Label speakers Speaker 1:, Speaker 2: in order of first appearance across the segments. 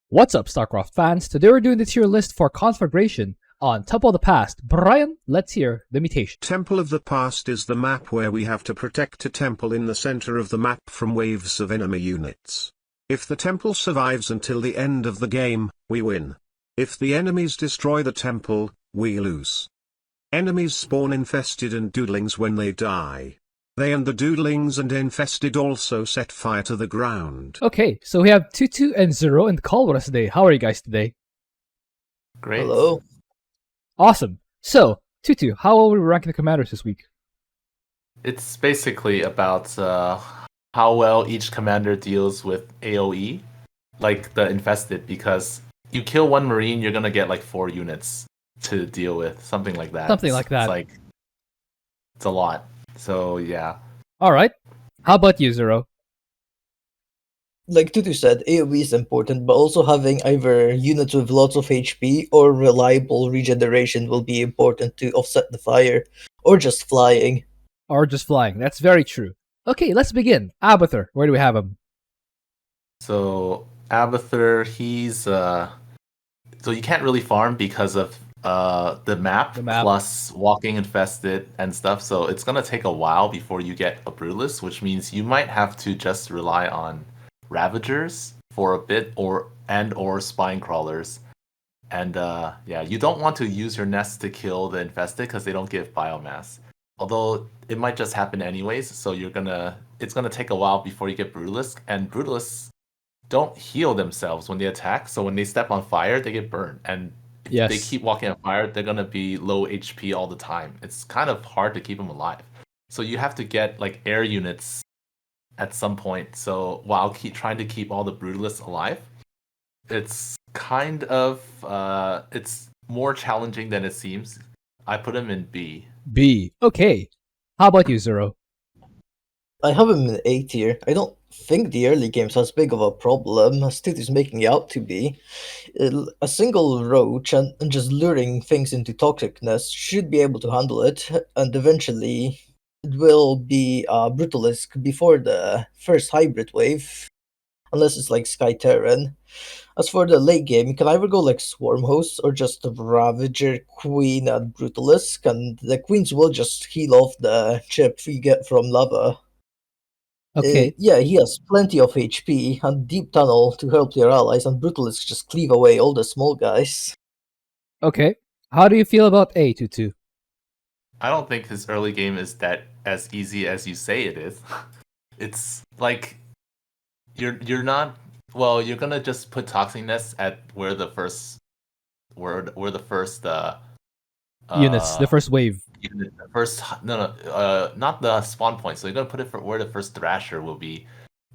Speaker 1: What's up, Starcraft fans? Today we're doing the tier list for Conflagration on Temple of the Past. Brian, let's hear the mutation.
Speaker 2: Temple of the Past is the map where we have to protect a temple in the center of the map from waves of enemy units. If the temple survives until the end of the game, we win. If the enemies destroy the temple, we lose. Enemies spawn infested and doodlings when they die. They and the doodlings and infested also set fire to the ground.
Speaker 1: Okay, so we have Tutu and Zero in the call with us today. How are you guys today?
Speaker 3: Great.
Speaker 4: Hello.
Speaker 1: Awesome. So, Tutu, how are we ranking the commanders this week?
Speaker 3: It's basically about how well each commander deals with AoE, like the infested, because you kill one marine, you're gonna get like 4 units to deal with, something like that.
Speaker 1: Something like that.
Speaker 3: It's a lot. So yeah.
Speaker 1: Alright. How about you, Zero?
Speaker 4: Like Tutu said, AoE is important, but also having either units with lots of HP or reliable regeneration will be important to offset the fire, or just flying.
Speaker 1: Or just flying. That's very true. Okay, let's begin. Abathur, where do we have him?
Speaker 3: So Abathur, he's so you can't really farm because of the map plus walking infested and stuff. So it's gonna take a while before you get a Brutalist, which means you might have to just rely on Ravagers for a bit, or spine crawlers. And you don't want to use your nest to kill the infested because they don't give biomass. Although it might just happen anyways, so it's gonna take a while before you get Brutalists, and Brutalists don't heal themselves when they attack, so when they step on fire, they get burned. And if they keep walking on fire, they're gonna be low HP all the time. It's kind of hard to keep them alive. So you have to get like air units at some point. So while trying to keep all the Brutalists alive, it's kind of it's more challenging than it seems. I put him in B.
Speaker 1: B. Okay. How about you, Zero?
Speaker 4: I have him in A tier. I don't think the early game's as big of a problem as Tutu's making it out to be. A single roach and just luring things into toxicness should be able to handle it, and eventually it will be a Brutalisk before the first hybrid wave, unless it's like Sky Terran. As for the late game, you can either go like Swarm Host or just Ravager, Queen, and Brutalisk, and the Queens will just heal off the chip you get from lava.
Speaker 1: Okay.
Speaker 4: He has plenty of HP and Deep Tunnel to help your allies, and Brutalisk just cleave away all the small guys.
Speaker 1: Okay. How do you feel about A, Tutu?
Speaker 3: I don't think his early game is that as easy as you say it is. It's like you're not. Well, you're gonna just put Toxic Nest at where the first
Speaker 1: units, the first wave.
Speaker 3: Not the spawn point. So you're gonna put it for where the first Thrasher will be,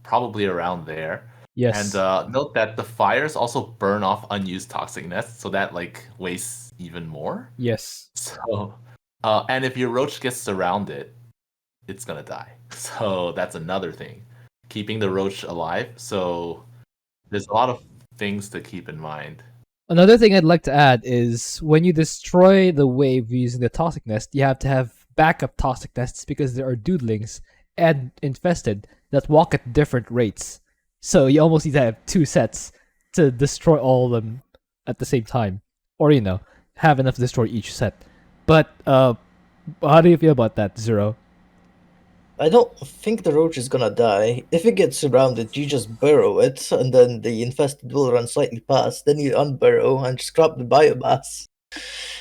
Speaker 3: probably around there.
Speaker 1: Yes.
Speaker 3: And note that the fires also burn off unused Toxic Nest, so that like wastes even more.
Speaker 1: Yes.
Speaker 3: So, and if your Roach gets surrounded, it's gonna die. So that's another thing, keeping the Roach alive. So there's a lot of things to keep in mind.
Speaker 1: Another thing I'd like to add is when you destroy the wave using the Toxic Nest, you have to have backup Toxic Nests because there are doodlings and infested that walk at different rates. So you almost need to have 2 sets to destroy all of them at the same time. Or, have enough to destroy each set. But, how do you feel about that, Zero?
Speaker 4: I don't think the roach is gonna die. If it gets surrounded, you just burrow it, and then the infested will run slightly past. Then you unburrow and just grab the biomass.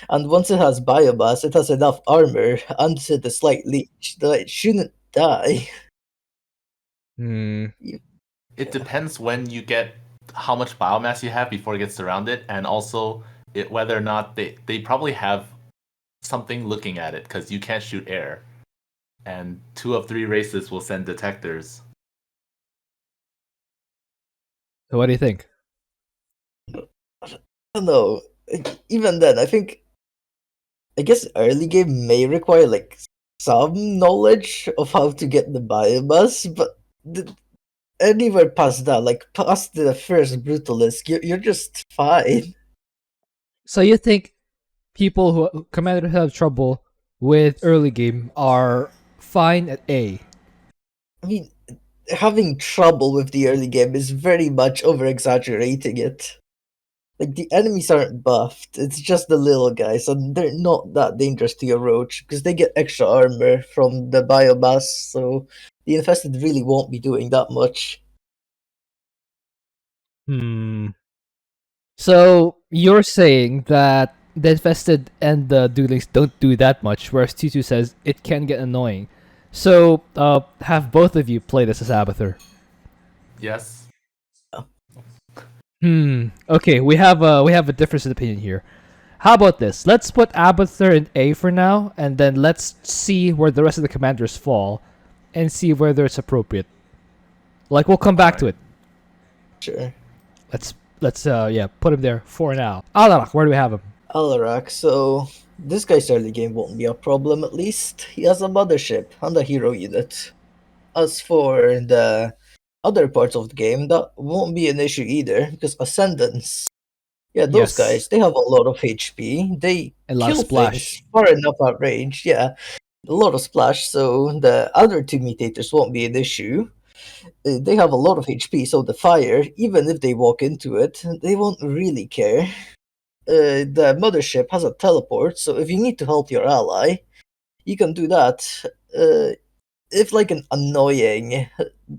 Speaker 4: And once it has biomass, it has enough armor and the slight leech that it shouldn't die.
Speaker 3: It depends when you get how much biomass you have before it gets surrounded, and also whether or not they probably have something looking at it, because you can't shoot air. And 2 of 3 races will send detectors.
Speaker 1: So what do you think?
Speaker 4: I don't know. Even then, I guess early game may require like some knowledge of how to get the biomass, but anywhere past that, like past the first Brutalist, you're just fine.
Speaker 1: So you think people who commanders have trouble with early game are fine at A?
Speaker 4: I mean, having trouble with the early game is very much over exaggerating it. Like, the enemies aren't buffed, it's just the little guys, and they're not that dangerous to your roach, because they get extra armor from the biomass, so the infested really won't be doing that much.
Speaker 1: So you're saying that the infested and the Doodlings don't do that much, whereas Tutu says it can get annoying. So have both of you played this as Abathur?
Speaker 3: Yes.
Speaker 1: Okay, we have a difference in opinion here. How about this? Let's put Abathur in A for now, and then let's see where the rest of the commanders fall, and see whether it's appropriate. Like, we'll come back to it.
Speaker 4: Sure.
Speaker 1: Let's put him there for now. Alarak, where do we have him?
Speaker 4: Alarak, so this guy's early game won't be a problem at least. He has a mothership and a hero unit. As for the other parts of the game, that won't be an issue either, because Ascendants, yeah, those guys, they have a lot of HP. They
Speaker 1: A lot of
Speaker 4: kill
Speaker 1: splash.
Speaker 4: things far enough at range, yeah. A lot of splash, so the other two mutators won't be an issue. They have a lot of HP, so the fire, even if they walk into it, they won't really care. The mothership has a teleport, so if you need to help your ally, you can do that. If like an annoying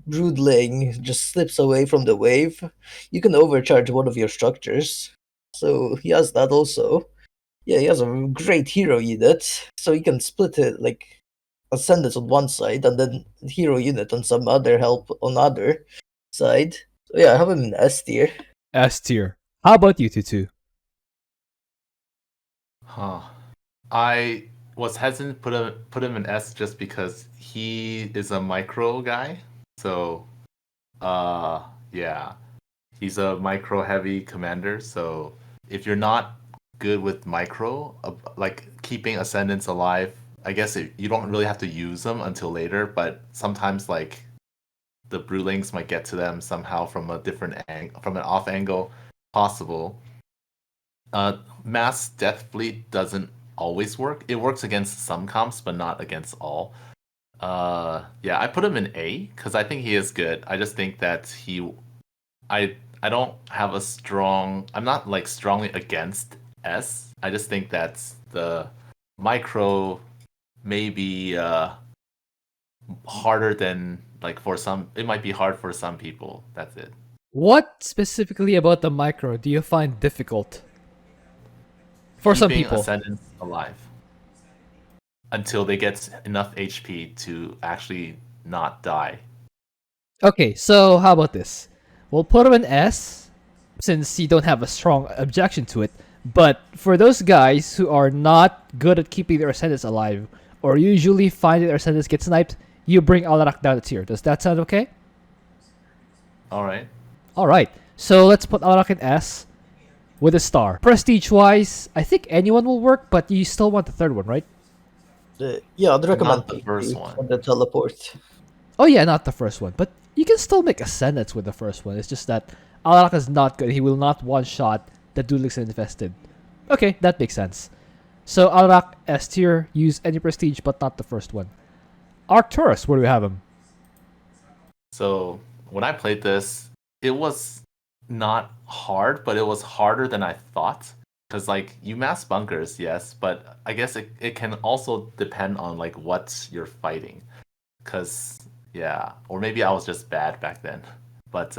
Speaker 4: broodling just slips away from the wave, you can overcharge one of your structures. So he has that also. Yeah, he has a great hero unit, so you can split it like Ascendants on one side and then hero unit and some other help on other side. So yeah, I have him in S tier.
Speaker 1: S tier. How about you, Tutu?
Speaker 3: I was hesitant to put him in S just because he is a micro guy. So, yeah, he's a micro heavy commander. So if you're not good with micro, like keeping ascendants alive, I guess you don't really have to use them until later. But sometimes like the Broodlings might get to them somehow from a different from an off angle possible. Mass Death Fleet doesn't always work. It works against some comps, but not against all. Yeah, I put him in A because I think he is good. I just think that I don't have a strong. I'm not like strongly against S. I just think that the micro may be harder than like for some. It might be hard for some people. That's it.
Speaker 1: What specifically about the micro do you find difficult? For some people,
Speaker 3: Ascendants alive until they get enough HP to actually not die.
Speaker 1: Okay, so how about this? We'll put him in S, since you don't have a strong objection to it. But for those guys who are not good at keeping their ascendants alive, or usually find that their ascendants get sniped, you bring Alarak down a tier. Does that sound okay?
Speaker 3: Alright.
Speaker 1: Alright, so let's put Alarak in S with a star. Prestige-wise, I think anyone will work, but you still want the third one, right?
Speaker 4: Yeah, I'd recommend
Speaker 3: not the first one.
Speaker 4: For the teleport.
Speaker 1: Oh yeah, not the first one, but you can still make ascendants with the first one. It's just that Alarak is not good. He will not one-shot the Doodlings and Infested. Okay, that makes sense. So Alarak S tier, use any prestige, but not the first one. Arcturus, where do we have him?
Speaker 3: So when I played this, it was not hard, but it was harder than I thought. Because like you mass bunkers, yes, but I guess it can also depend on like what you're fighting. Because yeah, or maybe I was just bad back then. But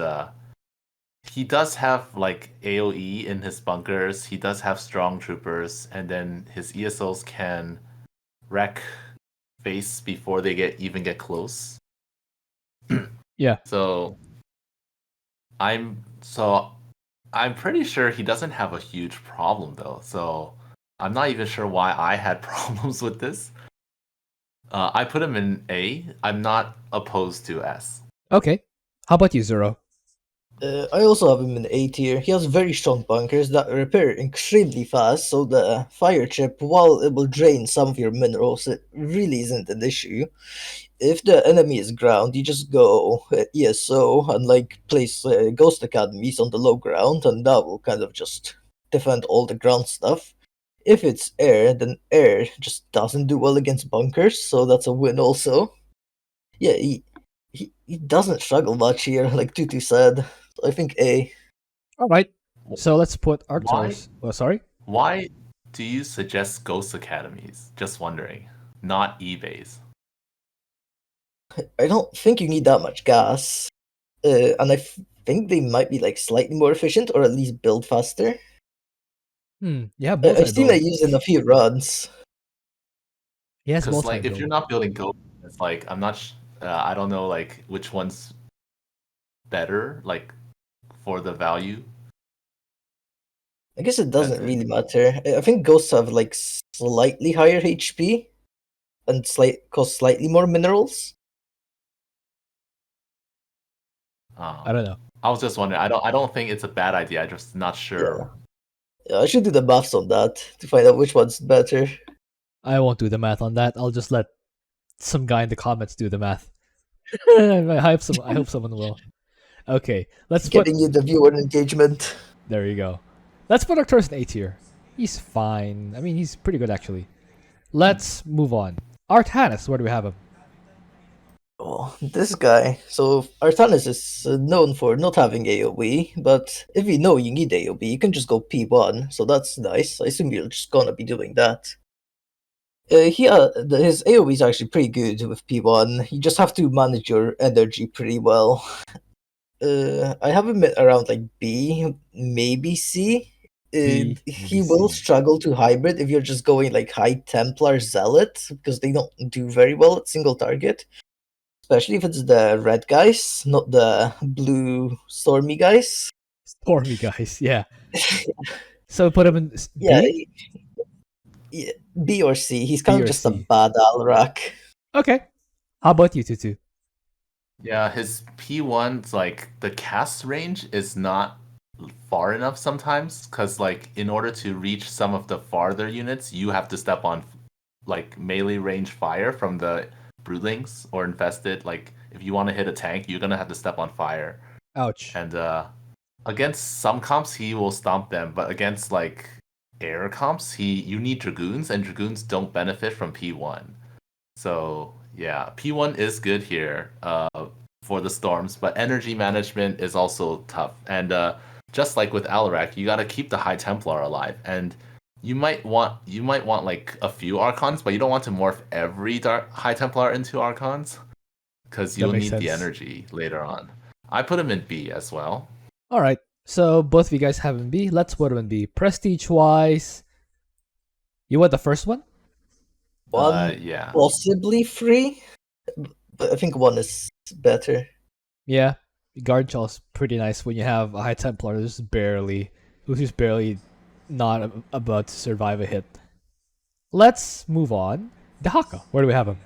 Speaker 3: he does have like AoE in his bunkers. He does have strong troopers, and then his ESOs can wreck face before they even get close.
Speaker 1: Yeah.
Speaker 3: So I'm pretty sure he doesn't have a huge problem though. So I'm not even sure why I had problems with this. I put him in A. I'm not opposed to S.
Speaker 1: Okay. How about you, Zero?
Speaker 4: I also have him in A tier. He has very strong bunkers that repair extremely fast, so the fire chip, while it will drain some of your minerals, it really isn't an issue. If the enemy is ground, you just go ESO and like place ghost academies on the low ground, and that will kind of just defend all the ground stuff. If it's air, then air just doesn't do well against bunkers, so that's a win also. Yeah, he doesn't struggle much here, like Tutu said. I think A.
Speaker 1: All right. So let's put Arcturus. Oh, sorry?
Speaker 3: Why do you suggest Ghost Academies? Just wondering. Not eBay's.
Speaker 4: I don't think you need that much gas. And I think they might be like slightly more efficient or at least build faster.
Speaker 1: Yeah,
Speaker 4: I've seen
Speaker 1: multi-build.
Speaker 4: I used in a few runs.
Speaker 1: Yes,
Speaker 3: Because like if
Speaker 1: multi-build.
Speaker 3: you're not building Ghost, it's like I don't know like which one's better like for the value.
Speaker 4: I guess it doesn't really matter. I think ghosts have like slightly higher HP and cost slightly more minerals.
Speaker 1: I don't know.
Speaker 3: I was just wondering. I don't think it's a bad idea. I'm just not sure.
Speaker 4: Yeah, I should do the maths on that to find out which one's better.
Speaker 1: I won't do the math on that. I'll just let some guy in the comments do the math. I hope someone will. Okay, let's
Speaker 4: Getting you the viewer engagement.
Speaker 1: There you go. Let's put Arcturus in A tier. He's fine. I mean, he's pretty good actually. Let's move on. Artanis, where do we have him?
Speaker 4: Oh, this guy. So Artanis is known for not having AoE, but if you know you need AoE, you can just go P1. So that's nice. I assume you're just gonna be doing that. His AoE is actually pretty good with P1. You just have to manage your energy pretty well. I have him around like B, maybe C.
Speaker 1: B,
Speaker 4: He
Speaker 1: maybe
Speaker 4: will
Speaker 1: C.
Speaker 4: struggle to hybrid if you're just going like High Templar Zealot because they don't do very well at single target, especially if it's the red guys, not the blue stormy guys.
Speaker 1: Stormy guys, yeah. So put him in
Speaker 4: Yeah,
Speaker 1: B?
Speaker 4: yeah, B or C. He's
Speaker 1: B
Speaker 4: kind of
Speaker 1: or
Speaker 4: just a
Speaker 1: C.
Speaker 4: bad Alarak.
Speaker 1: Okay. How about you, Tutu?
Speaker 3: Yeah, his P1's like the cast range is not far enough sometimes because like in order to reach some of the farther units, you have to step on like melee range fire from the Broodlings or Infested. Like if you want to hit a tank, you're gonna have to step on fire.
Speaker 1: Ouch.
Speaker 3: And against some comps, he will stomp them, but against like air comps, you need Dragoons, and Dragoons don't benefit from P1. So yeah, P1 is good here for the storms, but energy management is also tough. And just like with Alarak, you got to keep the High Templar alive, and you might want like a few Archons, but you don't want to morph every High Templar into Archons because you'll need the energy later on. I put him in B as well.
Speaker 1: All right. So both of you guys have him B. Let's put him in B. Prestige wise, you want the first one?
Speaker 4: One,
Speaker 3: yeah,
Speaker 4: possibly three, but I think one is better.
Speaker 1: Yeah, Guard Shell's pretty nice when you have a High Templar who's just barely not about to survive a hit. Let's move on. Dehaka, where do we have him?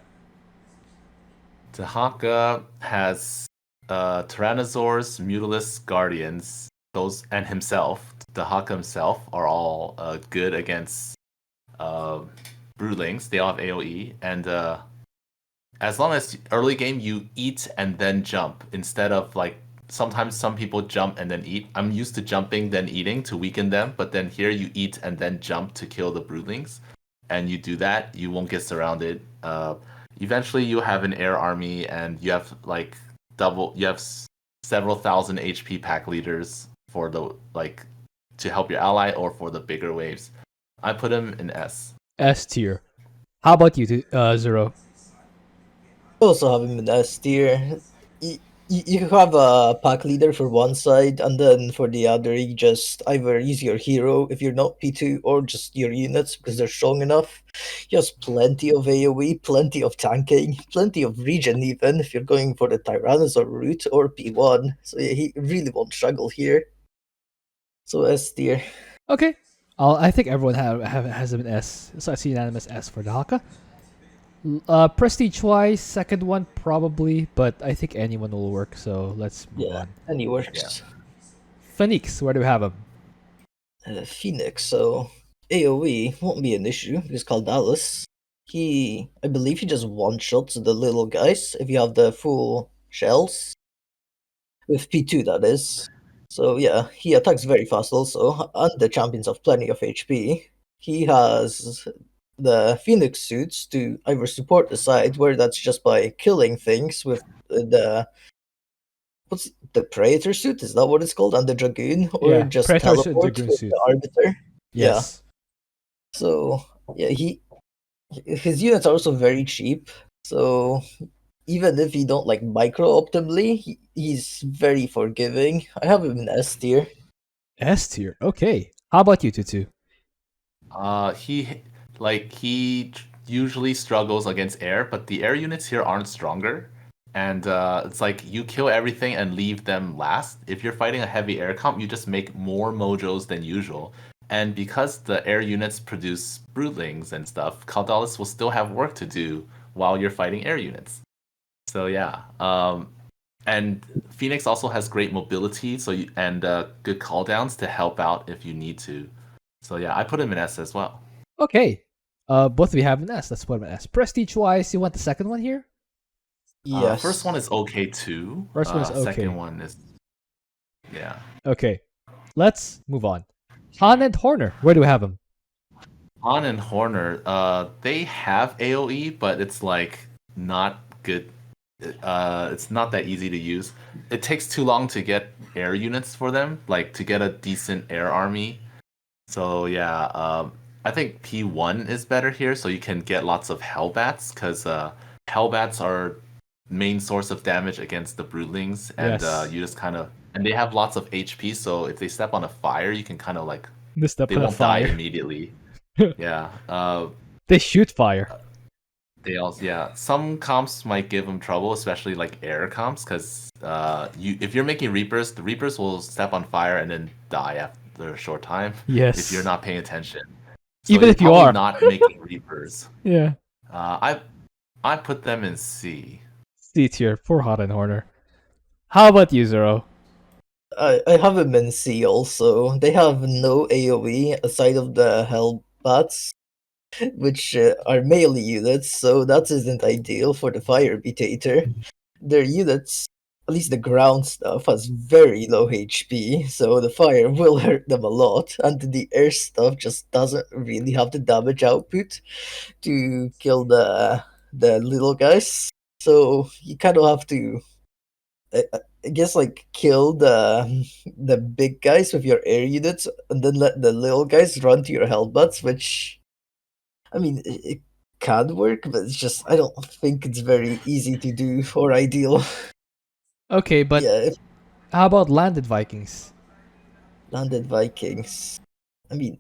Speaker 3: Dehaka has Tyrannosaurs, Mutalisk, Guardians, those and himself. Dehaka himself are all good against Broodlings. They all have AoE, and as long as early game you eat and then jump instead of like sometimes some people jump and then eat. I'm used to jumping then eating to weaken them, but then here you eat and then jump to kill the Broodlings, and you do that, you won't get surrounded. Eventually you have an air army and you have like several thousand HP pack leaders for the like to help your ally or for the bigger waves. I put him in S.
Speaker 1: S tier. How about you, Zero?
Speaker 4: Also have him in S tier. You have a pack leader for one side, and then for the other, you just either use your hero if you're not P2, or just your units because they're strong enough. He has plenty of AoE, plenty of tanking, plenty of regen even if you're going for the Tyrannosaur route or P1. So yeah, he really won't struggle here. So S tier.
Speaker 1: Okay. I think everyone has him in S. So I see unanimous S for Dehaka. Prestige wise, second one probably, but I think anyone will work. So let's move on.
Speaker 4: Any works.
Speaker 3: Yeah.
Speaker 1: Fenix, where do we have him?
Speaker 4: Fenix. So AoE won't be an issue because Caldalis. I believe he just one shots the little guys if you have the full shells. With P2, that is. So yeah, he attacks very fast also, and the champions have plenty of HP. He has the Phoenix suits to either support the side, where that's just by killing things with the what's the Praetor suit? Is that what it's called? And the Dragoon, or
Speaker 1: Yeah,
Speaker 4: just
Speaker 1: Praetor suit,
Speaker 4: teleport
Speaker 1: Dragoon
Speaker 4: with
Speaker 1: suit.
Speaker 4: the Arbiter? Yeah.
Speaker 1: Yes.
Speaker 4: So yeah, his units are also very cheap. So even if you don't like micro optimally, he's very forgiving. I have him in S tier.
Speaker 1: S tier. Okay. How about you, Tutu?
Speaker 3: He usually struggles against air, but the air units here aren't stronger. And it's like you kill everything and leave them last. If you're fighting a heavy air comp, you just make more mojos than usual. And because the air units produce broodlings and stuff, Caldalis will still have work to do while you're fighting air units. So yeah, and Phoenix also has great mobility, and good cooldowns to help out if you need to. So yeah, I put him in S as well.
Speaker 1: Okay. Both of you have an S. Let's put them in S. Prestige wise, you want the second one here?
Speaker 4: Yes.
Speaker 3: First one is okay too.
Speaker 1: First one is okay.
Speaker 3: Second one is, yeah.
Speaker 1: Okay. Let's move on. Han and Horner. Where do we have them?
Speaker 3: Han and Horner, they have AoE, but it's like not good. It's not that easy to use. It takes too long to get air units for them, like to get a decent air army. So yeah, I think P1 is better here, so you can get lots of Hellbats, because Hellbats are main source of damage against the Broodlings, and
Speaker 1: Yes.
Speaker 3: you just kind of, and they have lots of HP, so if they step on a fire, you can kind of like,
Speaker 1: Step
Speaker 3: they
Speaker 1: on a
Speaker 3: won't die
Speaker 1: fire.
Speaker 3: immediately. Yeah.
Speaker 1: They shoot fire.
Speaker 3: They also, yeah, some comps might give them trouble, especially like air comps, because if you're making Reapers, the Reapers will step on fire and then die after a short time.
Speaker 1: Yes.
Speaker 3: If you're not paying attention. So
Speaker 1: Even
Speaker 3: you're
Speaker 1: if you
Speaker 3: probably
Speaker 1: are
Speaker 3: not making Reapers.
Speaker 1: Yeah.
Speaker 3: I put them in C.
Speaker 1: C tier for Han and Horner. How about you, Zero?
Speaker 4: I have him in C also. They have no AoE aside of the Hellbats, which are melee units, so that isn't ideal for the Fire Mutator. Their units, at least the ground stuff, has very low HP, so the fire will hurt them a lot, and the air stuff just doesn't really have the damage output to kill the little guys. So you kind of have to, I guess, like kill the big guys with your air units, and then let the little guys run to your hellbutts. Which, I mean, it can work, but it's just I don't think it's very easy to do or ideal.
Speaker 1: Okay, but
Speaker 4: Yeah,
Speaker 1: how about Landed Vikings?
Speaker 4: Landed Vikings. I mean,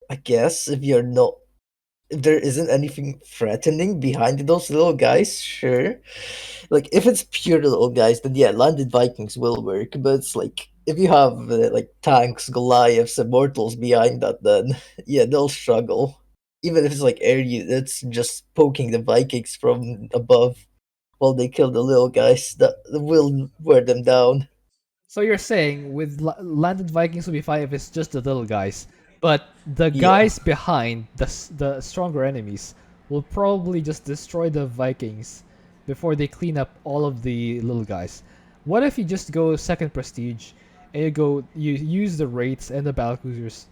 Speaker 4: I guess if there isn't anything threatening behind those little guys, sure. Like if it's pure little guys, then yeah, Landed Vikings will work. But it's like if you have like tanks, Goliaths, Immortals behind that, then yeah, they'll struggle. Even if it's like air units just poking the Vikings from above while they kill the little guys, that will wear them down.
Speaker 1: So you're saying with Landed Vikings will be fine if it's just the little guys, but the
Speaker 4: Yeah.
Speaker 1: guys behind the stronger enemies will probably just destroy the Vikings before they clean up all of the little guys. What if you just go second prestige and you use the Wraiths and the Battlecruisers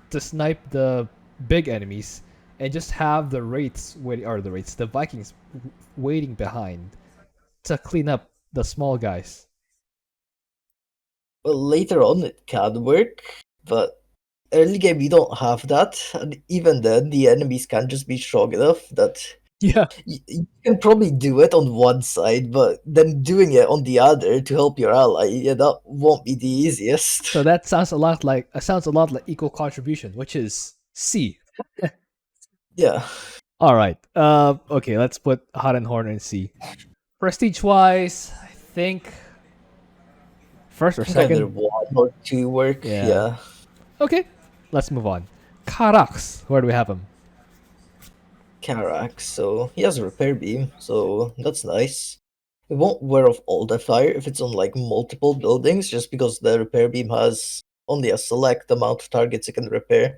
Speaker 1: to snipe the big enemies and just have the the Vikings waiting behind to clean up the small guys?
Speaker 4: Well, later on it can work, but early game you don't have that, and even then the enemies can just be strong enough that
Speaker 1: Yeah.
Speaker 4: you can probably do it on one side, but then doing it on the other to help your ally, yeah, that won't be the easiest.
Speaker 1: So that sounds a lot like equal contribution, which is C.
Speaker 4: Yeah.
Speaker 1: All right. Okay, let's put Hot and Horn in C. Prestige wise, I think first or
Speaker 4: I think either
Speaker 1: second.
Speaker 4: one or two work.
Speaker 1: Yeah.
Speaker 4: Yeah.
Speaker 1: Okay, let's move on. Karax, where do we have him?
Speaker 4: Karax, so he has a repair beam, so that's nice. It won't wear off all the fire if it's on like multiple buildings, just because the repair beam has only a select amount of targets it can repair.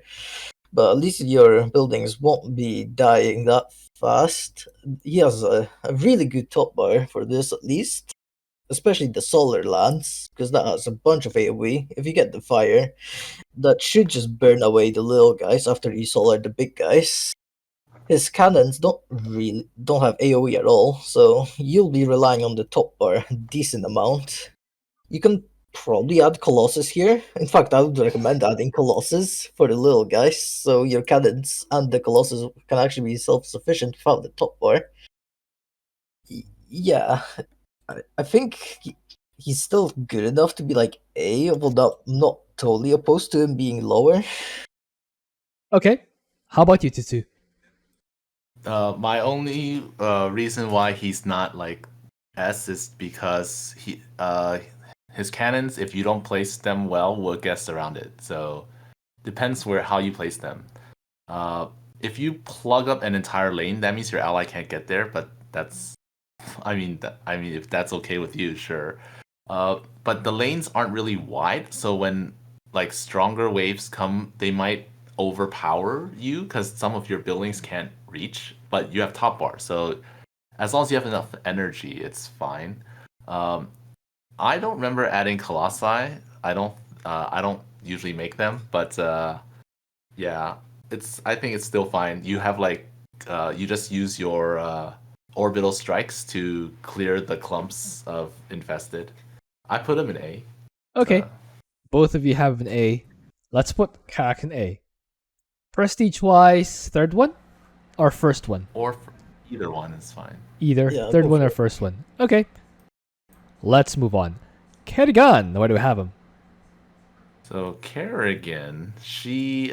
Speaker 4: But at least your buildings won't be dying that fast. He has a really good top bar for this, at least. Especially the solar lance, because that has a bunch of AoE. If you get the fire, that should just burn away the little guys after you solar the big guys. His cannons don't have AoE at all, so you'll be relying on the top bar a decent amount. You can probably add Colossus here. In fact, I would recommend adding Colossus for the little guys, so your cannons and the Colossus can actually be self-sufficient without the top bar. Yeah, I think he's still good enough to be like A, although not totally opposed to him being lower.
Speaker 1: Okay. How about you, Tutu?
Speaker 3: My only reason why he's not like S is because his cannons, if you don't place them well, will get surrounded. So depends how you place them. If you plug up an entire lane, that means your ally can't get there. But that's, I mean, if that's okay with you, sure. But the lanes aren't really wide, so when like stronger waves come, they might overpower you because some of your buildings can't reach. But you have top bar, so as long as you have enough energy, it's fine. Um, I don't remember adding colossi. I don't usually make them, but yeah, I think it's still fine. You have like you just use your orbital strikes to clear the clumps of infested. I put them in A.
Speaker 1: Okay. Both of you have an A. Let's put Karax in A. Prestige wise, third one or first one?
Speaker 3: Or either one is fine.
Speaker 1: Either.
Speaker 4: Yeah,
Speaker 1: Third
Speaker 4: go
Speaker 1: one
Speaker 4: for
Speaker 1: or
Speaker 4: it.
Speaker 1: first one. Okay. Let's move on. Kerrigan, where do we have him?
Speaker 3: So Kerrigan, she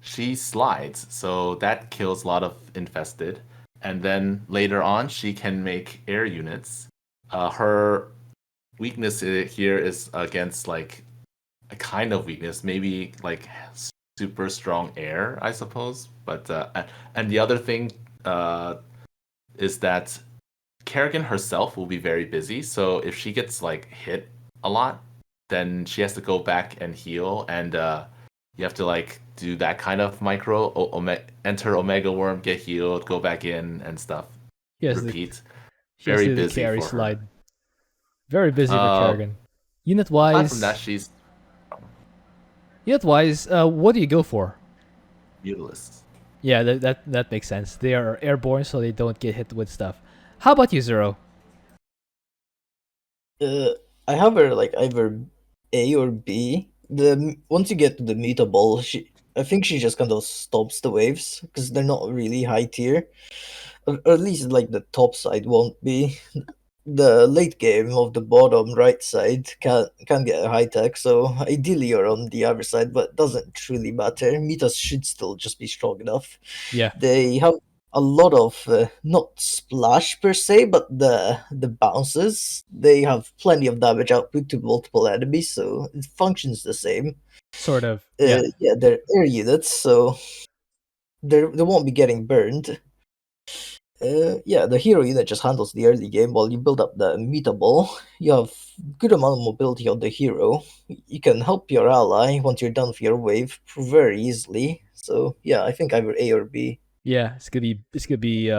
Speaker 3: slides, so that kills a lot of infested. And then later on, she can make air units. Her weakness here is against like a kind of weakness, maybe like super strong air, I suppose. But and the other thing is that Kerrigan herself will be very busy. So if she gets like hit a lot, then she has to go back and heal, and you have to like do that kind of micro enter Omega Worm, get healed, go back in and stuff.
Speaker 1: Yes,
Speaker 3: Repeat.
Speaker 1: she has
Speaker 3: Very
Speaker 1: to do the
Speaker 3: busy
Speaker 1: carry
Speaker 3: for her.
Speaker 1: slide. Very busy for Kerrigan. Unit
Speaker 3: Aside from that,
Speaker 1: wise,
Speaker 3: she's
Speaker 1: what do you go for?
Speaker 3: Mutalist.
Speaker 1: Yeah, that makes sense. They are airborne, so they don't get hit with stuff. How about you, Zero?
Speaker 4: I have her like either A or B. Once you get to the mutable, I think she just kind of stops the waves because they're not really high tier, or at least like the top side won't be. The late game of the bottom right side can get a high tech, so ideally you're on the other side, but it doesn't truly matter. Metas should still just be strong enough.
Speaker 1: Yeah.
Speaker 4: They have a lot of not splash per se, but the bounces. They have plenty of damage output to multiple enemies, so it functions the same.
Speaker 1: Sort of. Yeah.
Speaker 4: Yeah, they're air units, so they won't be getting burned. Yeah, the hero unit just handles the early game while you build up the mutable. You have good amount of mobility on the hero. You can help your ally once you're done with your wave very easily. So yeah, I think either A or B.
Speaker 1: Yeah, it's gonna be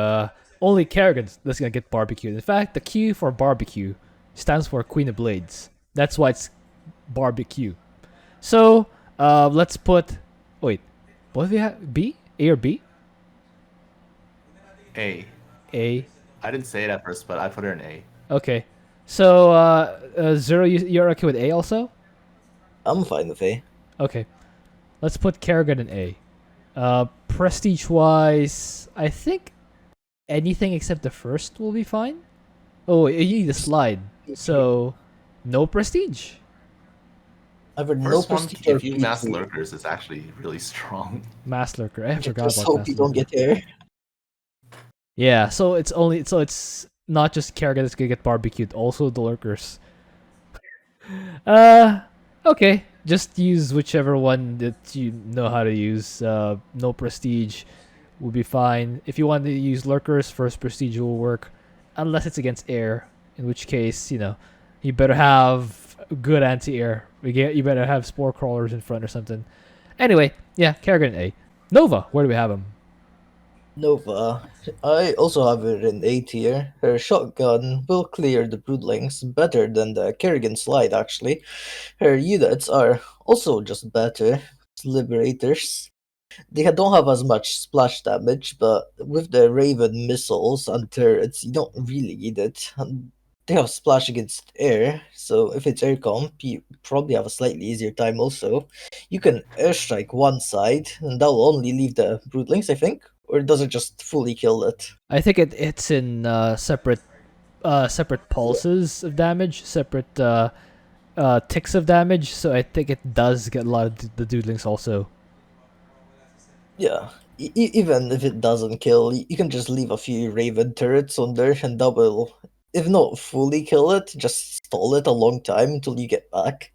Speaker 1: only Kerrigan that's gonna get barbecued. In fact, the Q for barbecue stands for Queen of Blades. That's why it's barbecue. So let's put. Wait, what do we have? B, A or B?
Speaker 3: A.
Speaker 1: A.
Speaker 3: I didn't say it at first, but I put her in A.
Speaker 1: Okay. So Zero, you're okay with A also?
Speaker 4: I'm fine with A.
Speaker 1: Okay. Let's put Kerrigan in A. Prestige wise, I think anything except the first will be fine. Oh, you need a slide, so no prestige.
Speaker 4: Either no
Speaker 3: First one,
Speaker 4: prestige or
Speaker 3: if you mass
Speaker 4: PG.
Speaker 3: lurkers, is actually really strong.
Speaker 1: Mass lurker. I forgot
Speaker 4: Just
Speaker 1: about
Speaker 4: hope
Speaker 1: mass
Speaker 4: you don't
Speaker 1: lurker.
Speaker 4: get here.
Speaker 1: Yeah, so it's not just Kerrigan that's gonna get barbecued, also the lurkers. Okay. Just use whichever one that you know how to use. No prestige will be fine. If you want to use lurkers, first prestige will work, unless it's against air, in which case you better have good anti-air. You better have spore crawlers in front or something. Anyway, yeah, Kerrigan A. Nova, where do we have him?
Speaker 4: Nova. I also have her in A tier. Her shotgun will clear the Broodlings better than the Kerrigan slide, actually. Her units are also just better. Liberators. They don't have as much splash damage, but with the Raven missiles and turrets, you don't really need it. And they have splash against air, so if it's air comp, you probably have a slightly easier time also. You can airstrike one side, and that will only leave the Broodlings, I think? Or does it just fully kill it?
Speaker 1: I think it's in separate pulses of damage, separate ticks of damage, so I think it does get a lot of the doodlings also.
Speaker 4: Yeah, even if it doesn't kill, you can just leave a few Raven turrets on there, and that will, if not fully kill it, just stall it a long time until you get back.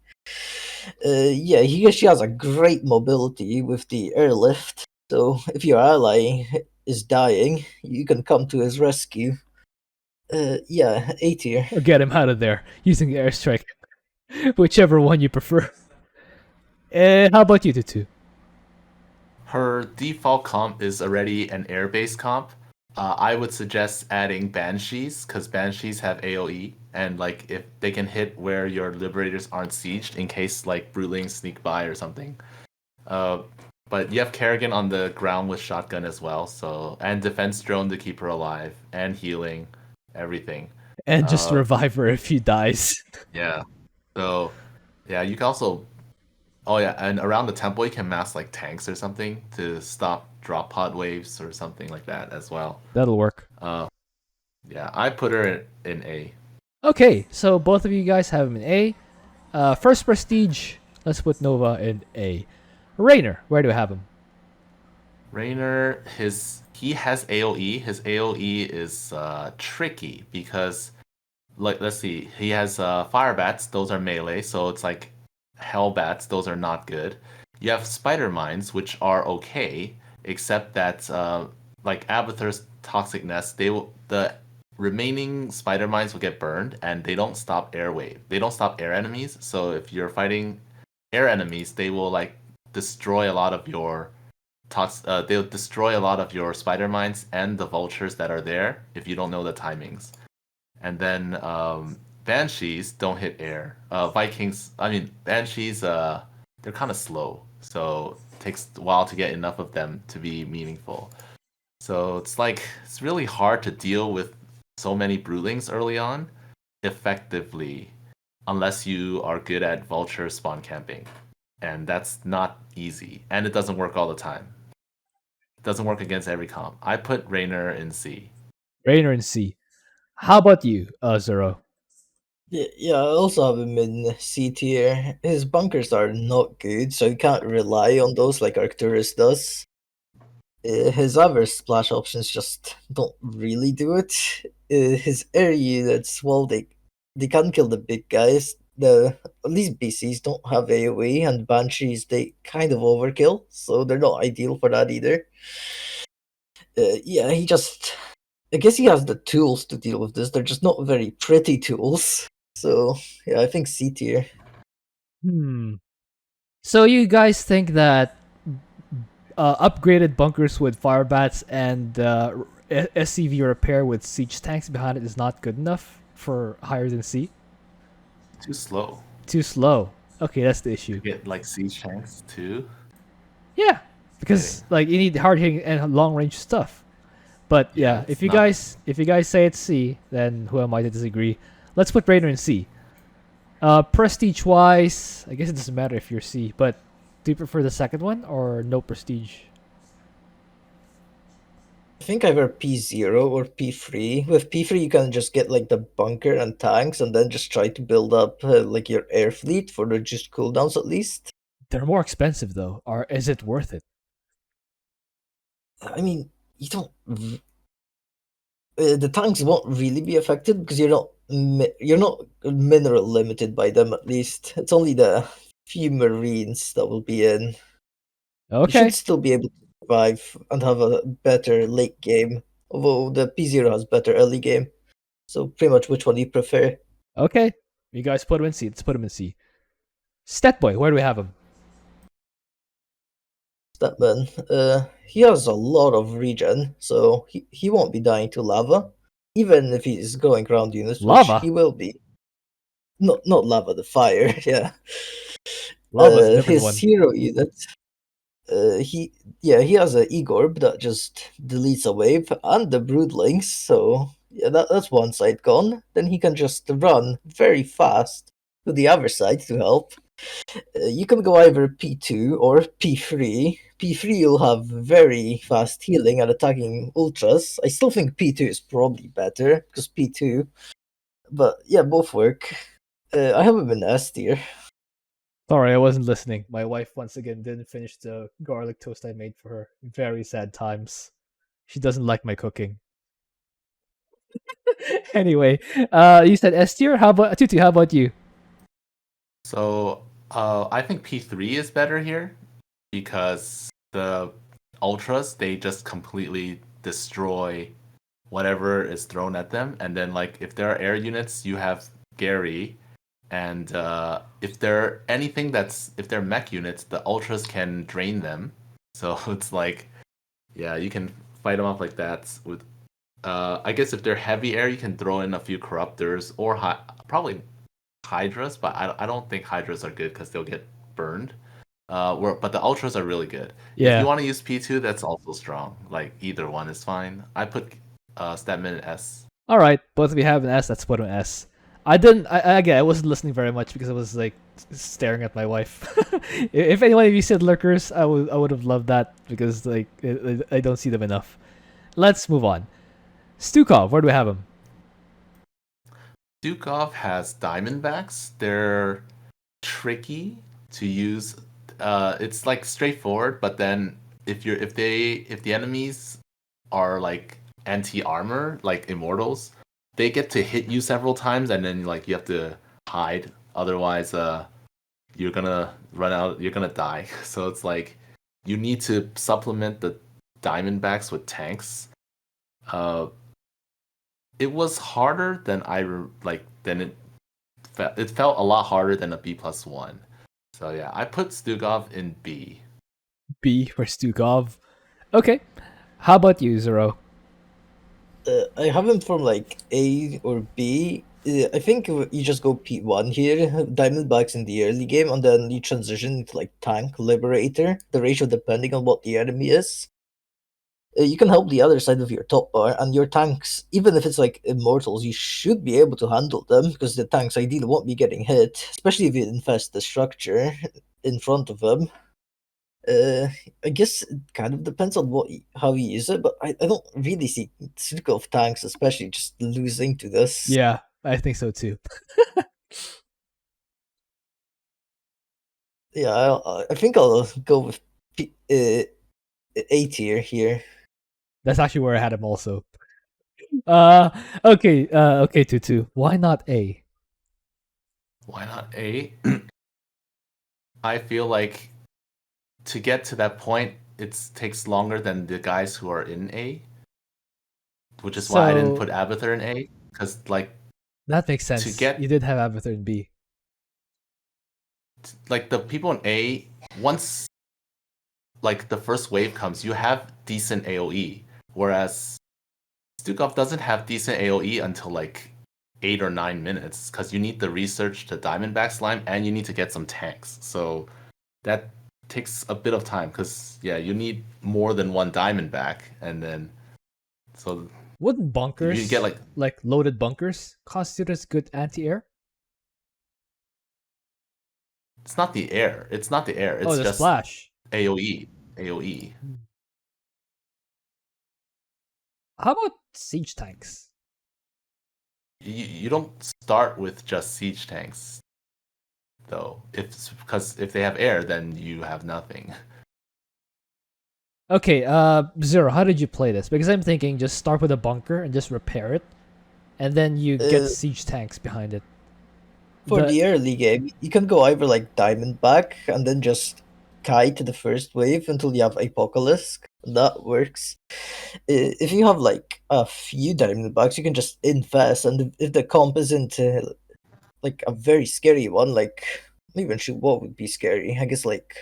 Speaker 4: Yeah, she has a great mobility with the airlift, so if your ally is dying, you can come to his rescue. Yeah, A tier.
Speaker 1: Or get him out of there using the airstrike, whichever one you prefer. How about you, Tutu?
Speaker 3: Her default comp is already an air-based comp. I would suggest adding Banshees, because Banshees have AoE, and like if they can hit where your Liberators aren't sieged in case like Broodlings sneak by or something. But you have Kerrigan on the ground with shotgun as well, so and defense drone to keep her alive, and healing, everything.
Speaker 1: And just revive her if he dies.
Speaker 3: Yeah. So yeah, you can also oh yeah, and around the temple you can mass like tanks or something to stop drop pod waves or something like that as well.
Speaker 1: That'll work.
Speaker 3: Yeah, I put her in A.
Speaker 1: Okay, so both of you guys have him in A. First prestige, let's put Nova in A. Raynor, where do I have him?
Speaker 3: Raynor, he has AoE. His AoE is tricky because, like, let's see, he has fire bats. Those are melee, so it's like hell bats. Those are not good. You have spider mines, which are okay, except that like Abathur's toxic nest, the remaining spider mines will get burned, and they don't stop air wave. They don't stop air enemies. So if you're fighting air enemies, they will like destroy a lot of your they'll destroy a lot of your spider mines and the vultures that are there if you don't know the timings. And then banshees don't hit air. Banshees they're kind of slow, so it takes a while to get enough of them to be meaningful. So it's really hard to deal with so many broodlings early on effectively unless you are good at vulture spawn camping. And that's not easy. And it doesn't work all the time. It doesn't work against every comp. I put Raynor in C.
Speaker 1: Raynor in C. How about you, Zero?
Speaker 4: Yeah, I also have him in C tier. His bunkers are not good, so you can't rely on those like Arcturus does. His other splash options just don't really do it. His air units, well, they can kill the big guys. At least BCs don't have AoE, and Banshees they kind of overkill, so they're not ideal for that either. Yeah, I guess he has the tools to deal with this. They're just not very pretty tools. So yeah, I think C tier.
Speaker 1: So you guys think that upgraded bunkers with fire bats and SCV repair with siege tanks behind it is not good enough for higher than C?
Speaker 3: Too slow.
Speaker 1: Too slow. Okay, that's the issue.
Speaker 3: You get like siege tanks too.
Speaker 1: Yeah, because like you need hard hitting and long range stuff. But yeah, if you guys say it's C, then who am I to disagree? Let's put Raynor in C. Prestige wise, I guess it doesn't matter if you're C, but do you prefer the second one or no prestige?
Speaker 4: I think either P0 or P3. With P3, you can just get like the bunker and tanks, and then just try to build up like your air fleet for reduced cooldowns at least.
Speaker 1: They're more expensive though. Or is it worth it?
Speaker 4: I mean, you don't. The tanks won't really be affected because you're not mineral limited by them. At least it's only the few marines that will be in.
Speaker 1: Okay.
Speaker 4: You should still be able to survive and have a better late game. Although the P0 has better early game. So pretty much which one do you prefer?
Speaker 1: Okay. You guys put him in C. Let's put him in C. Stetboy, where do we have him?
Speaker 4: Stetmann. He has a lot of regen, so he won't be dying to lava. Even if he's going ground units,
Speaker 1: Lava?
Speaker 4: which he will be. Not lava, the fire, yeah.
Speaker 1: Lava's a different one.
Speaker 4: His hero unit. He has a Egorb that just deletes a wave and the Broodlings, so Yeah, that's one side gone. Then he can just run very fast to the other side to help. You can go either P2 or P3. P3 you'll have very fast healing and attacking ultras. I still think P2 is probably better, because P2. But yeah, both work. I have him in S tier.
Speaker 1: Sorry, I wasn't listening. My wife once again didn't finish the garlic toast I made for her. Very sad times. She doesn't like my cooking. Anyway, you said S tier. How about Tutu? How about you?
Speaker 3: So I think P3 is better here because the ultras, they just completely destroy whatever is thrown at them, and then like if there are air units, you have Gary, and if they're if they're mech units, the ultras can drain them. So it's like, yeah, you can fight them off like that with. I guess if they're heavy air, you can throw in a few corruptors or probably hydras, but I don't think hydras are good because they'll get burned. But the ultras are really good. If
Speaker 1: Yeah.
Speaker 3: you want to use P2, that's also strong. Like either one is fine. I put Statman in S.
Speaker 1: All right, both of you have an S. Let's put an S. I didn't. Again, I wasn't listening very much because I was like staring at my wife. If any one of you said lurkers, I would have loved that because like I don't see them enough. Let's move on. Stukov, where do we have him?
Speaker 3: Stukov has Diamondbacks. They're tricky to use. It's like straightforward, but then if the enemies are like anti-armor, like immortals, they get to hit you several times, and then like you have to hide. Otherwise, you're gonna run out. You're gonna die. So it's like you need to supplement the Diamondbacks with tanks. It was harder than it felt a lot harder than a B+1. So yeah, I put Stukov in B.
Speaker 1: B for Stukov. Okay. How about you, Zero?
Speaker 4: I have him from like A or B. I think you just go P1 here, Diamondbacks in the early game, and then you transition to like Tank Liberator, the ratio depending on what the enemy is. You can help the other side of your top bar, and your tanks, even if it's like immortals, you should be able to handle them, because the tanks ideally won't be getting hit, especially if you infest the structure in front of them. I guess it kind of depends on how you use it, but I don't really see Stukov tanks, especially just losing to this.
Speaker 1: Yeah, I think so too.
Speaker 4: Yeah, I think I'll go with A tier here.
Speaker 1: That's actually where I had him also. Okay, Tutu. Why not A?
Speaker 3: Why not A? I feel like to get to that point, it takes longer than the guys who are in A, which is why I didn't put Abathur in A, because like
Speaker 1: that makes sense. You did have Abathur in B.
Speaker 3: Like the people in A, once like the first wave comes, you have decent AoE, whereas Stukov doesn't have decent AoE until like 8 or 9 minutes, because you need the research to Diamondback slime and you need to get some tanks. So that takes a bit of time, because yeah, you need more than one Diamondback, and then so
Speaker 1: wouldn't bunkers
Speaker 3: you get like
Speaker 1: loaded bunkers constitute as good anti-air?
Speaker 3: It's not the air. It's not the air. It's just
Speaker 1: splash.
Speaker 3: AoE.
Speaker 1: How about siege tanks?
Speaker 3: You don't start with just siege tanks, though. Because if they have air, then you have nothing.
Speaker 1: Okay, Zero, how did you play this? Because I'm thinking just start with a bunker and just repair it, and then you get siege tanks behind it.
Speaker 4: For the early game, you can go either like Diamondback and then just kite to the first wave until you have Apocalypse. That works. If you have like a few Diamondbacks, you can just infest, and if the comp isn't like a very scary one, like I'm not even sure what would be scary. I guess like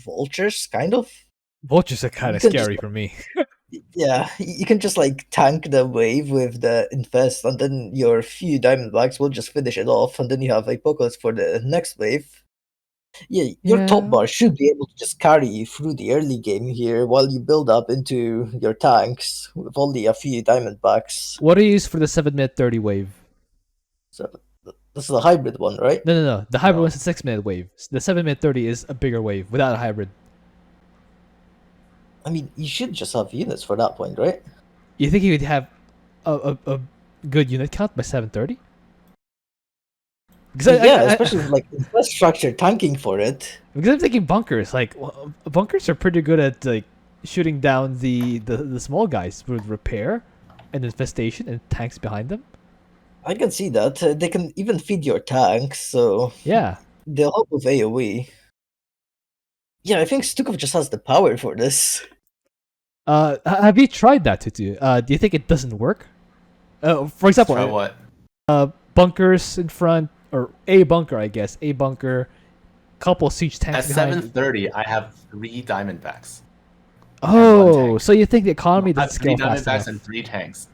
Speaker 4: vultures, kind of.
Speaker 1: Vultures are kind of scary for me.
Speaker 4: Yeah, you can just like tank the wave with the infest, and then your few Diamondbacks will just finish it off, and then you have Apocalypse for the next wave. Yeah, your top
Speaker 1: Yeah.
Speaker 4: bar should be able to just carry you through the early game here while you build up into your tanks with only a few Diamondbacks.
Speaker 1: What do you use for the 7-minute 30 wave?
Speaker 4: So this is a hybrid one, right?
Speaker 1: No. The hybrid
Speaker 3: No.
Speaker 1: one's a 6-minute wave. The 7-minute 30 is a bigger wave without a hybrid.
Speaker 4: I mean, you should just have units for that point, right?
Speaker 1: You think you would have a good unit count by 7:30? Because
Speaker 4: Especially with like infrastructure tanking for it.
Speaker 1: because I'm thinking bunkers. Like bunkers are pretty good at like shooting down the small guys with repair and infestation and tanks behind them.
Speaker 4: I can see that. They can even feed your tanks, so
Speaker 1: Yeah.
Speaker 4: they'll help with AoE. Yeah, I think Stukov just has the power for this.
Speaker 1: Have you tried that to do? Do you think it doesn't work? For example,
Speaker 3: Try what?
Speaker 1: bunkers in front, or a bunker, I guess. A bunker, couple siege tanks
Speaker 3: At
Speaker 1: behind.
Speaker 3: 7:30, I have 3 Diamondbacks.
Speaker 1: Oh,
Speaker 3: tank.
Speaker 1: so you think the economy
Speaker 3: I have
Speaker 1: doesn't
Speaker 3: 3
Speaker 1: scale fast
Speaker 3: Diamondbacks
Speaker 1: enough?
Speaker 3: and 3 tanks.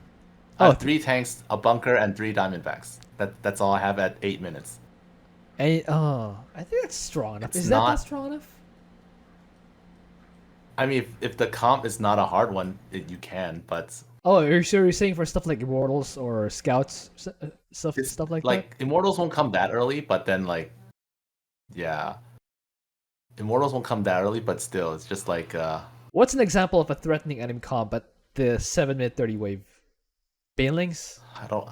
Speaker 1: Oh.
Speaker 3: I have 3 tanks, a bunker, and 3 Diamondbacks. That's all I have at 8 minutes.
Speaker 1: I think that's strong enough.
Speaker 3: It's
Speaker 1: Is that
Speaker 3: not-
Speaker 1: not strong enough?
Speaker 3: I mean, if the comp is not a hard one, you can, but
Speaker 1: Oh, you're saying for stuff like immortals or scouts, stuff
Speaker 3: it's
Speaker 1: stuff like
Speaker 3: like Immortals won't come that early, but then like, yeah, Immortals won't come that early, but still, it's just like
Speaker 1: that? What's an example of a threatening enemy comp at the 7-minute 30 wave? Banelings?
Speaker 3: I don't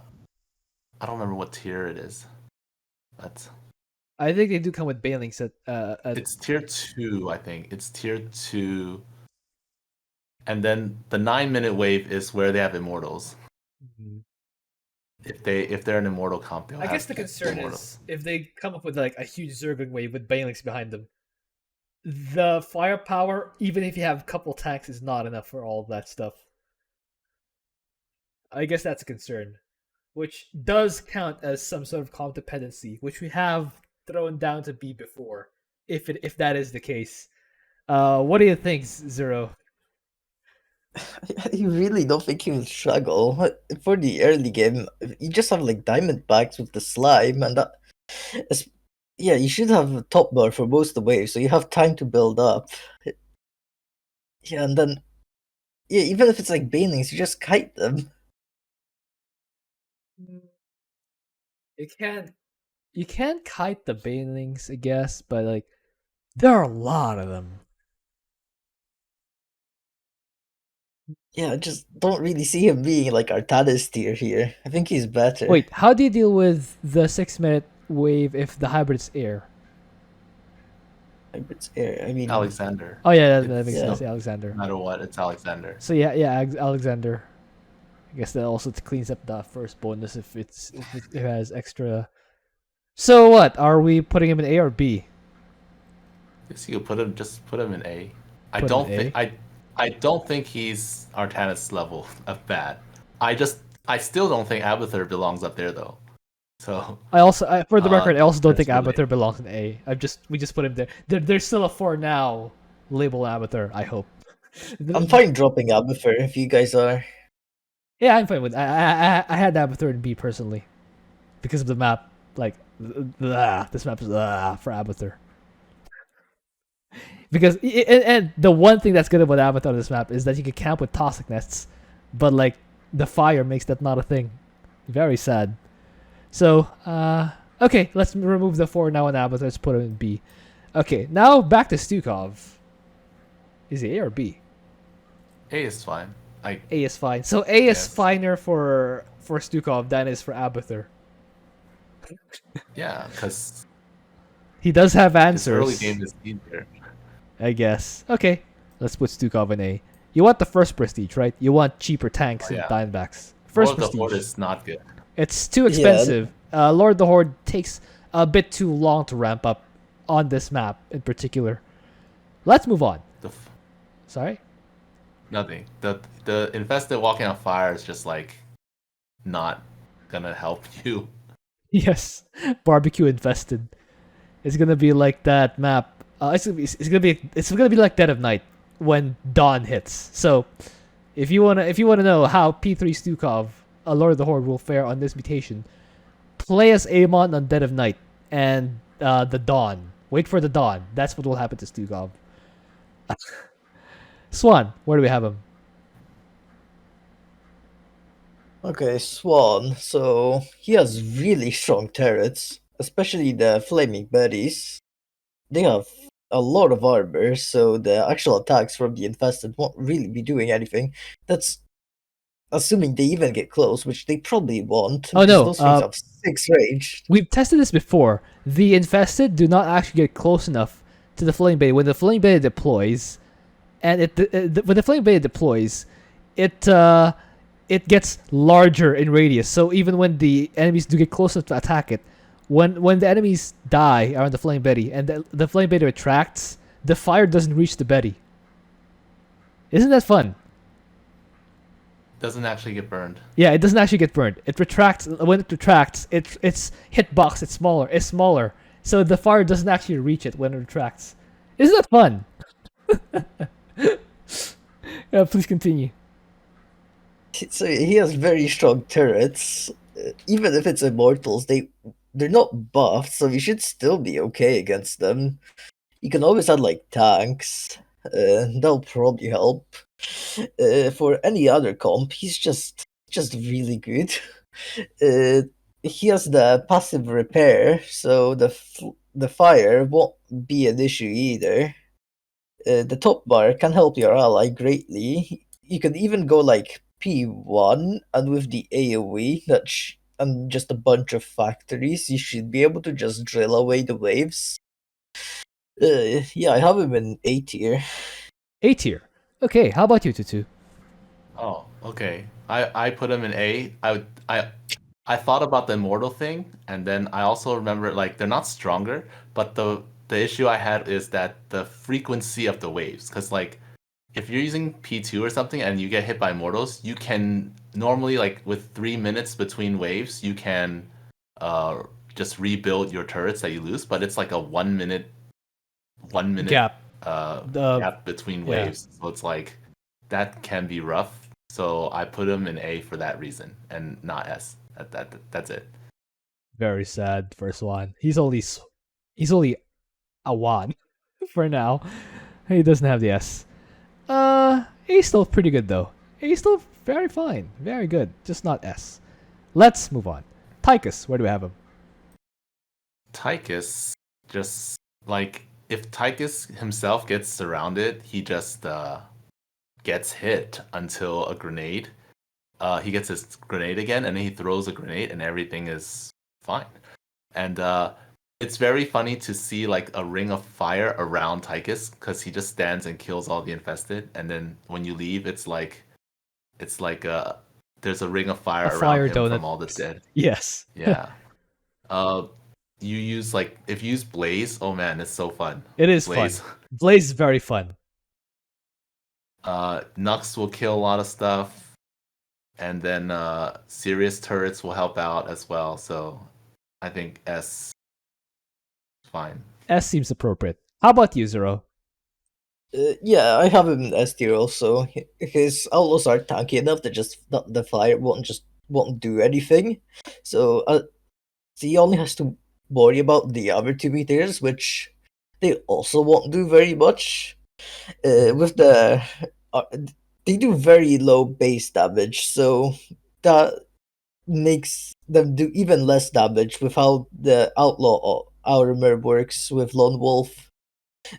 Speaker 3: remember what tier it is, but
Speaker 1: I think they do come with banelings at
Speaker 3: it's tier 2, I think. It's tier 2. And then the 9-minute wave is where they have immortals.
Speaker 1: Mhm.
Speaker 3: If they're an immortal comp, they'll
Speaker 1: I
Speaker 3: have
Speaker 1: guess the concern
Speaker 3: immortals.
Speaker 1: is if they come up with like a huge Zergling wave with banelings behind them, the firepower, even if you have a couple tanks, is not enough for all of that stuff. I guess that's a concern, which does count as some sort of comp dependency, which we have thrown down to B before. If that is the case, what do you think, Zero?
Speaker 4: I really don't think he will struggle. For the early game, you just have like Diamondbacks with the slime, and that. Yeah, you should have a top bar for most of the waves, so you have time to build up. Yeah, and then. Yeah, even if it's like banelings, you just kite them.
Speaker 1: You can't kite the banelings, I guess, but like there are a lot of them.
Speaker 4: Yeah, I just don't really see him being like Artanis tier here. I think he's better.
Speaker 1: Wait, how do you deal with the 6-minute wave if the hybrid's air?
Speaker 4: Hybrid's air. I mean,
Speaker 3: Alexander.
Speaker 1: Oh yeah, that makes
Speaker 4: Yeah.
Speaker 1: sense. Alexander.
Speaker 3: No matter what, it's Alexander.
Speaker 1: So yeah, Alexander. I guess that also cleans up the first bonus if it has extra. So what? Are we putting him in A or B?
Speaker 3: Guess you could just put him in A.
Speaker 1: Put him in A?
Speaker 3: I don't think he's Artanis level of bad. I still don't think Abathur belongs up there though. So
Speaker 1: For the record, I also don't think
Speaker 3: that's
Speaker 1: Abathur belongs in A. We just put him there. There's still a 4 now. Label Abathur. I hope.
Speaker 4: I'm fine dropping Abathur if you guys are.
Speaker 1: Yeah, I'm fine with. I had Abathur in B personally, because of the map. Like, this map is for Abathur. Because and the one thing that's good about Abathur on this map is that you can camp with toxic nests, but like the fire makes that not a thing. Very sad. So okay, let's remove the 4 now on Abathur. Let's put him in B. Okay, now back to Stukov. Is he A or B?
Speaker 3: A is fine.
Speaker 1: A is fine. So A is
Speaker 3: Yes.
Speaker 1: finer for Stukov than is for Abathur.
Speaker 3: Yeah, because
Speaker 1: He does have
Speaker 3: his
Speaker 1: answers.
Speaker 3: early game is easier.
Speaker 1: I guess. Okay, let's put Stukov in A. You want the first prestige, right? You want cheaper tanks
Speaker 3: Oh, yeah.
Speaker 1: and Diamondbacks.
Speaker 3: Lord
Speaker 1: First
Speaker 3: of the Horde
Speaker 1: prestige.
Speaker 3: is not good.
Speaker 1: It's too expensive. Lord of the Horde takes a bit too long to ramp up on this map in particular. Let's move on. Sorry?
Speaker 3: Nothing. The infested walking on fire is just like not gonna help you.
Speaker 1: Yes, barbecue infested. It's gonna be like that map. It's gonna be like Dead of Night when dawn hits. So, if you wanna know how P3 Stukov, a Lord of the Horde, will fare on this mutation, play as Amon on Dead of Night and the dawn. Wait for the dawn. That's what will happen to Stukov. Swann, where do we have him?
Speaker 4: Okay, Swann. So he has really strong turrets, especially the flaming berries. They have a lot of armor, so the actual attacks from the infested won't really be doing anything. That's assuming they even get close, which they probably won't,
Speaker 1: Oh
Speaker 4: because
Speaker 1: no,
Speaker 4: those things have 6 range.
Speaker 1: we've tested this before. The infested do not actually get close enough to the flame beta. When the flame beta deploys, and when the flame beta deploys, it gets larger in radius. So even when the enemies do get close enough to attack it, when the enemies die around the flame Betty and the flame beta retracts, the fire doesn't reach the Betty. Isn't that fun?
Speaker 3: Doesn't actually get burned.
Speaker 1: Yeah, it doesn't actually get burned. It retracts. When it retracts, its hitbox it's smaller. So the fire doesn't actually reach it when it retracts. Isn't that fun? Yeah, please continue.
Speaker 4: So he has very strong turrets. Even if it's immortals, they're not buffed, so you should still be okay against them. You can always add like tanks. That'll probably help. For any other comp, he's just really good. He has the passive repair, so the fire won't be an issue either. The top bar can help your ally greatly. You can even go like P1, and with the AoE and just a bunch of factories, you should be able to just drill away the waves. Yeah, I have him in A tier.
Speaker 1: A tier. Okay, how about you, Tutu?
Speaker 3: Oh, okay. I put him in A. I thought about the immortal thing, and then I also remember like they're not stronger, but the issue I had is that the frequency of the waves, because like if you're using P2 or something and you get hit by mortals, you can normally like with 3 minutes between waves, you can just rebuild your turrets that you lose, but it's like a 1 minute
Speaker 1: Gap.
Speaker 3: gap between waves. So it's like that can be rough. So I put him in A for that reason and not S. That's it.
Speaker 1: Very sad for Swann. He's only a 1 for now. He doesn't have the S. A's still pretty good though. A's still very fine, very good, just not S. Let's move on. Tychus, where do we have him?
Speaker 3: Tychus, just like if Tychus himself gets surrounded, he just gets hit until a grenade. He gets his grenade again, and then he throws a grenade, and everything is fine. And it's very funny to see like a ring of fire around Tychus because he just stands and kills all the infested, and then when you leave, it's like there's a ring of fire around him from all the dead.
Speaker 1: Yes.
Speaker 3: Yeah. You use like if you use Blaze, oh man, it's so fun.
Speaker 1: It is Blaze. Fun. Blaze is very fun.
Speaker 3: Nux will kill a lot of stuff. And then serious turrets will help out as well. So I think S fine.
Speaker 1: S seems appropriate. How about you, Zero?
Speaker 4: Yeah, I have him in S tier also. His outlaws are tanky enough that just the fire won't do anything. So he only has to worry about the other 2 meters, which they also won't do very much. With the they do very low base damage, so that makes them do even less damage with how the outlaw armor works with Lone Wolf.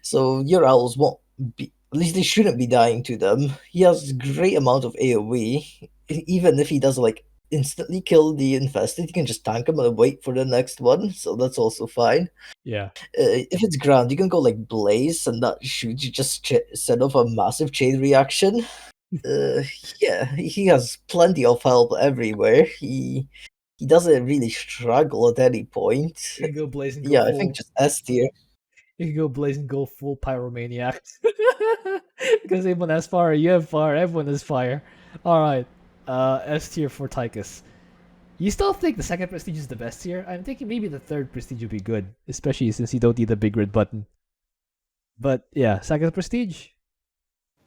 Speaker 4: So your owls won't be, at least they shouldn't be dying to them. He has a great amount of AoE. Even if he doesn't like instantly kill the infested, he can just tank him and wait for the next one, so that's also fine.
Speaker 1: Yeah.
Speaker 4: If it's ground, you can go like Blaze, and that should just set off a massive chain reaction. Yeah, he has plenty of help everywhere. He doesn't really struggle at any point.
Speaker 1: You can go Blaze and go
Speaker 4: yeah,
Speaker 1: full...
Speaker 4: I think just S tier.
Speaker 1: You can go Blaze and go full pyromaniac. Because everyone has fire, you have fire, everyone has fire. Alright. S tier for Tychus. You still think the second prestige is the best tier? I'm thinking maybe the third prestige would be good, especially since you don't need the big red button. But yeah, second prestige?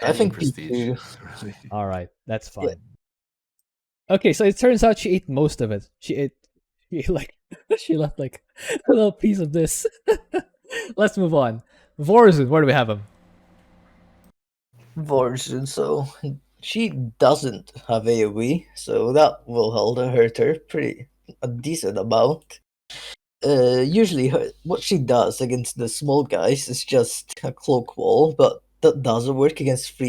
Speaker 4: I think prestige.
Speaker 1: Alright, that's fine. Yeah. Okay, so it turns out she ate most of it. She left like a little piece of this. Let's move on. Vorazun, where do we have him?
Speaker 4: Vorazun, so she doesn't have AoE, so that will hurt her a decent amount. Usually what she does against the small guys is just a cloak wall, but that doesn't work against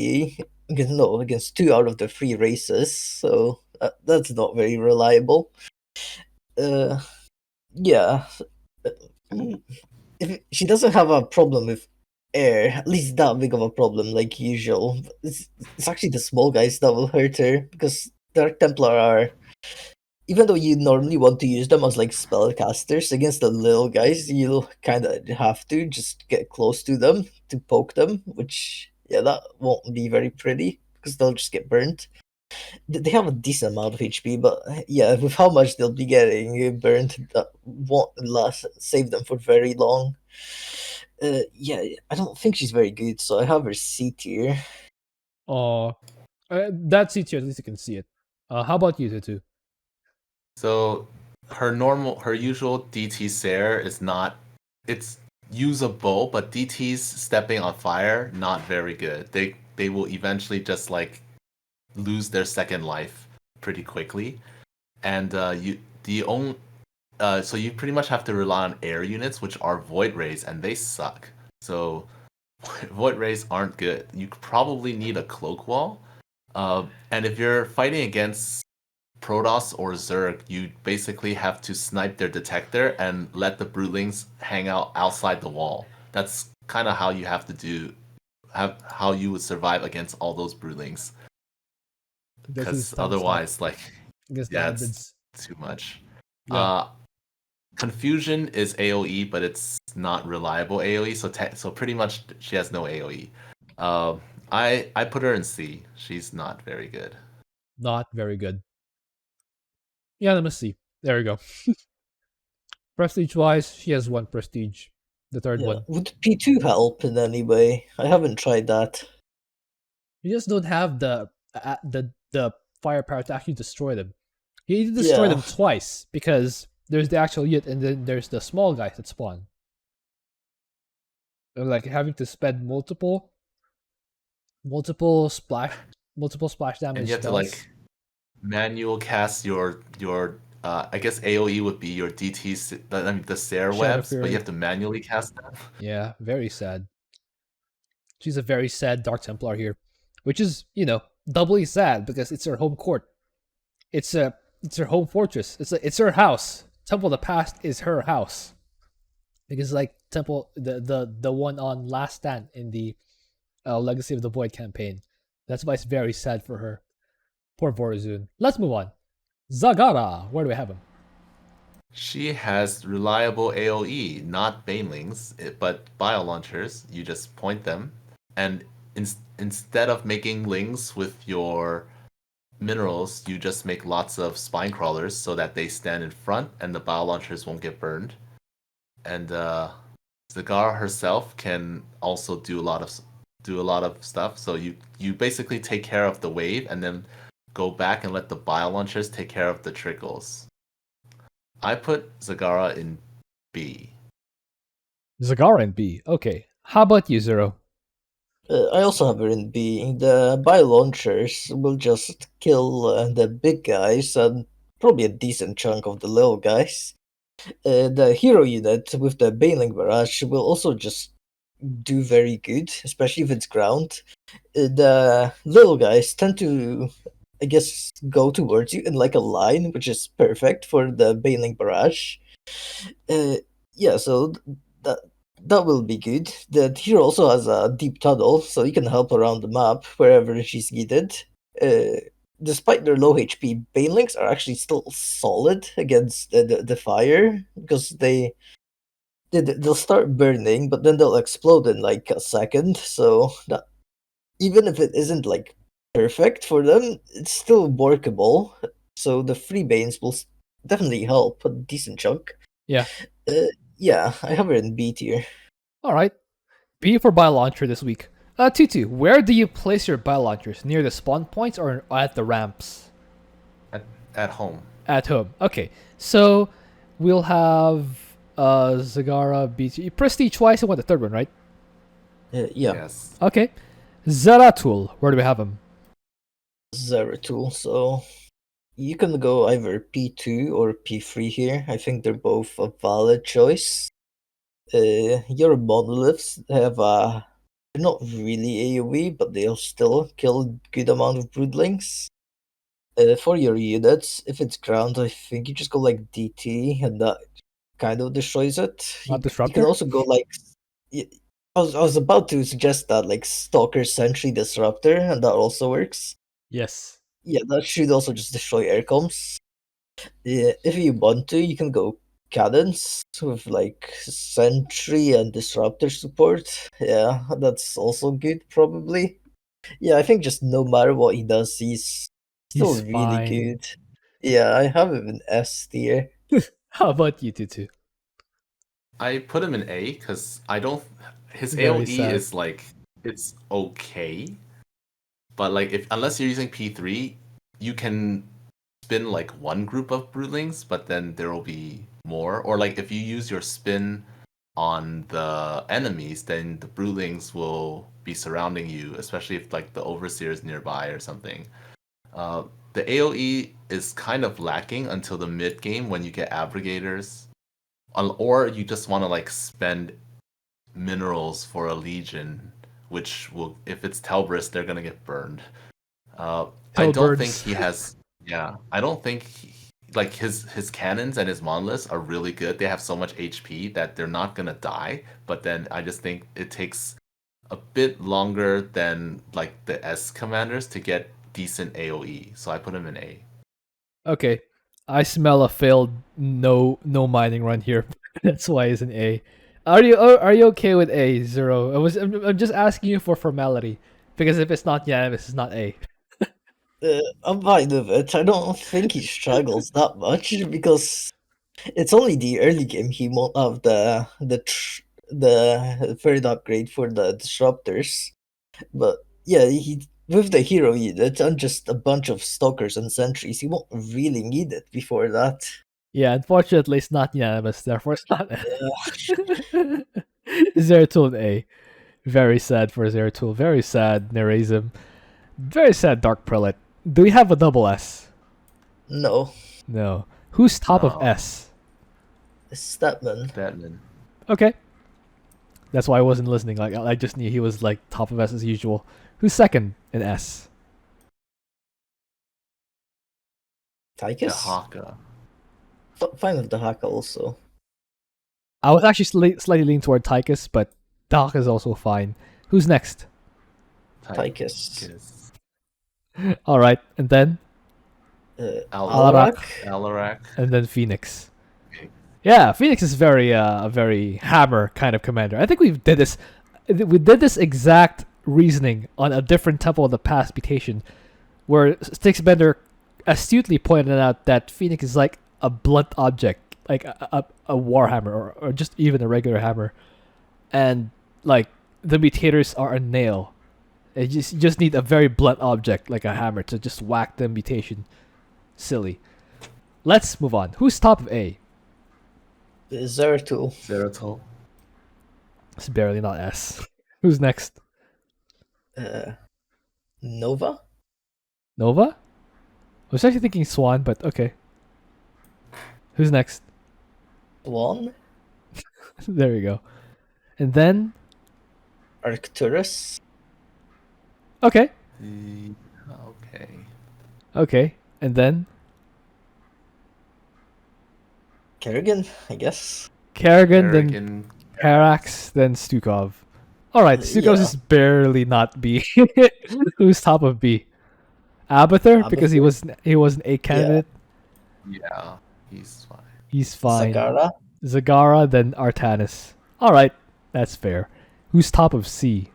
Speaker 4: against 2 out of the 3 races, so that's not very reliable. Yeah. If she doesn't have a problem with air, at least that big of a problem like usual. It's actually the small guys that will hurt her, because Dark Templar are, even though you normally want to use them as like spellcasters, against the little guys, you'll kind of have to just get close to them to poke them, which, yeah, that won't be very pretty because they'll just get burnt. They have a decent amount of HP, but yeah, with how much they'll be getting burnt, that won't save them for very long. Yeah, I don't think she's very good, so I have her C tier.
Speaker 1: Oh, that C tier, at least you can see it. How about you, Tutu?
Speaker 3: So her usual DT Sair is not, it's usable, but DT's stepping on fire, not very good. They will eventually just like lose their second life pretty quickly, and so you pretty much have to rely on air units, which are Void Rays, and they suck. So Void Rays aren't good. You probably need a Cloak Wall, and if you're fighting against Protoss or Zerg, you basically have to snipe their detector and let the Broodlings hang out outside the wall. That's kind of how you have to how you would survive against all those Broodlings. Because otherwise, like, yeah, it's too much. Yeah. Confusion is AoE, but it's not reliable AoE. So pretty much she has no AoE. I put her in C. She's not very good.
Speaker 1: Not very good. Yeah, let me see. There we go. Prestige-wise, she has 1 prestige. The third one.
Speaker 4: Would P2 help in any way? I haven't tried that.
Speaker 1: You just don't have the firepower to actually destroy them. You need to destroy them twice, because there's the actual unit and then there's the small guys that spawn. And like having to spend multiple splash damage.
Speaker 3: And you have to like manual cast your I guess AoE would be your DT, I mean the Sair webs, but you have to manually cast them.
Speaker 1: Yeah, very sad. She's a very sad Dark Templar here, which is, doubly sad because it's her home court. It's her home fortress. It's her house. Temple of the Past is her house. Because like Temple, the one on Last Stand in the Legacy of the Void campaign. That's why it's very sad for her. Poor Vorazun. Let's move on. Zagara, where do we have him?
Speaker 3: She has reliable AoE, not banelings, but bio launchers. You just point them, and instead of making lings with your minerals, you just make lots of spine crawlers so that they stand in front and the bio launchers won't get burned. And Zagara herself can also do a lot of stuff. So you basically take care of the wave and then go back and let the bio launchers take care of the trickles. I put Zagara in B.
Speaker 1: Zagara in B. Okay. How about you, Zero?
Speaker 4: I also have her in B. The bio launchers will just kill the big guys and probably a decent chunk of the little guys. The hero unit with the Baneling Barrage will also just do very good, especially if it's ground. The little guys tend to, I guess, go towards you in like a line, which is perfect for the Baneling Barrage. Yeah, so that will be good. The hero also has a deep tunnel, so you can help around the map wherever she's needed. Despite their low HP, Banelings are actually still solid against the fire, because they'll start burning, but then they'll explode in like a second. So that, even if it isn't like perfect for them, it's still workable. So the free Banes will definitely help a decent chunk.
Speaker 1: Yeah.
Speaker 4: Yeah, I have it in B tier.
Speaker 1: All right. B for bio launcher this week. Tutu, where do you place your bio launchers? Near the spawn points or at the ramps?
Speaker 3: At home.
Speaker 1: At home. Okay. So we'll have Zagara beats you. Prestige twice and what, the third one, right?
Speaker 4: Yeah.
Speaker 3: Yes.
Speaker 1: Okay. Zeratul, where do we have him?
Speaker 4: Zeratul. So you can go either P2 or P3 here. I think they're both a valid choice. Your monoliths have they're not really AoE, but they'll still kill a good amount of broodlings. For your units, if it's ground, I think you just go like DT, and that kind of destroys it.
Speaker 1: Not
Speaker 4: You
Speaker 1: Disruptor?
Speaker 4: can also go like. I was about to suggest that, like Stalker Sentry Disruptor, and that also works.
Speaker 1: Yes.
Speaker 4: Yeah, that should also just destroy aircoms. Yeah, if you want to, you can go Cadence with like Sentry and Disruptor support. Yeah, that's also good, probably. Yeah, I think just no matter what he does, he's still
Speaker 1: He's
Speaker 4: really
Speaker 1: fine.
Speaker 4: good. Yeah, I have him in S tier.
Speaker 1: How about you, Tutu?
Speaker 3: I put him in A because I don't. His
Speaker 1: Very
Speaker 3: AOE
Speaker 1: sad.
Speaker 3: is like it's okay, but like if unless you're using P3, you can spin like one group of broodlings, but then there will be more. Or like if you use your spin on the enemies, then the broodlings will be surrounding you, especially if like the overseer is nearby or something. The AOE is kind of lacking until the mid game when you get abrogators, or you just want to like spend minerals for a legion, which will, if it's Telbris, they're gonna get burned. I don't think
Speaker 1: Hellbirds.
Speaker 3: he has. Yeah, I don't think like his cannons and his monoliths are really good. They have so much HP that they're not gonna die. But then I just think it takes a bit longer than like the S commanders to get decent AOE. So I put him in A.
Speaker 1: Okay. I smell a failed no mining run here. That's why it's an A. Are you okay with A, Zero? I'm just asking you for formality. Because if it's not unanimous, it's not A.
Speaker 4: I'm fine with it. I don't think he struggles that much because it's only the early game he won't have the third upgrade for the disruptors. But yeah, he with the hero unit and just a bunch of stalkers and sentries, he won't really need it before that.
Speaker 1: Yeah, unfortunately it's not unanimous, therefore it's not A.
Speaker 4: Yeah.
Speaker 1: Zeratul an A. Very sad for Zeratul. Very sad Nerazim. Very sad Dark Prelate. Do we have a double S?
Speaker 4: No,
Speaker 1: No. Who's top of
Speaker 3: No.
Speaker 1: S?
Speaker 4: Stetmann.
Speaker 3: Batman.
Speaker 1: Okay. That's why I wasn't listening. Like I just knew he was like top of S as usual. Who's second in S?
Speaker 4: Tychus?
Speaker 3: Dehaka.
Speaker 4: Fine with Dehaka also.
Speaker 1: I was actually slightly leaning toward Tychus, but Dehaka is also fine. Who's next?
Speaker 4: Tychus.
Speaker 1: All right, and then
Speaker 3: Alarak.
Speaker 4: Alarak.
Speaker 1: and then Phoenix.
Speaker 3: Okay.
Speaker 1: Yeah, Phoenix is very a very hammer kind of commander. I think we did this exact reasoning on a different Temple of the Past mutation, where Stixbender astutely pointed out that Phoenix is like a blunt object, like a warhammer or just even a regular hammer, and like the mutators are a nail. You just need a very blunt object like a hammer to just whack the mutation. Silly. Let's move on. Who's top of A?
Speaker 4: Zeratul.
Speaker 3: Zeratul.
Speaker 1: It's barely not S. Who's next?
Speaker 4: Nova?
Speaker 1: Nova? I was actually thinking Swann, but okay. Who's next?
Speaker 4: Swann?
Speaker 1: There we go. And then
Speaker 4: Arcturus?
Speaker 1: okay.
Speaker 3: Okay.
Speaker 1: Okay. And then
Speaker 4: Kerrigan, I guess.
Speaker 1: Kerrigan, then Karax, then Stukov. Alright, Stukov
Speaker 4: Yeah.
Speaker 1: is barely not B. Who's top of B? Abathur, because he was an A candidate.
Speaker 3: Yeah, he's fine.
Speaker 1: He's fine.
Speaker 4: Zagara?
Speaker 1: Zagara, then Artanis. Alright, that's fair. Who's top of C?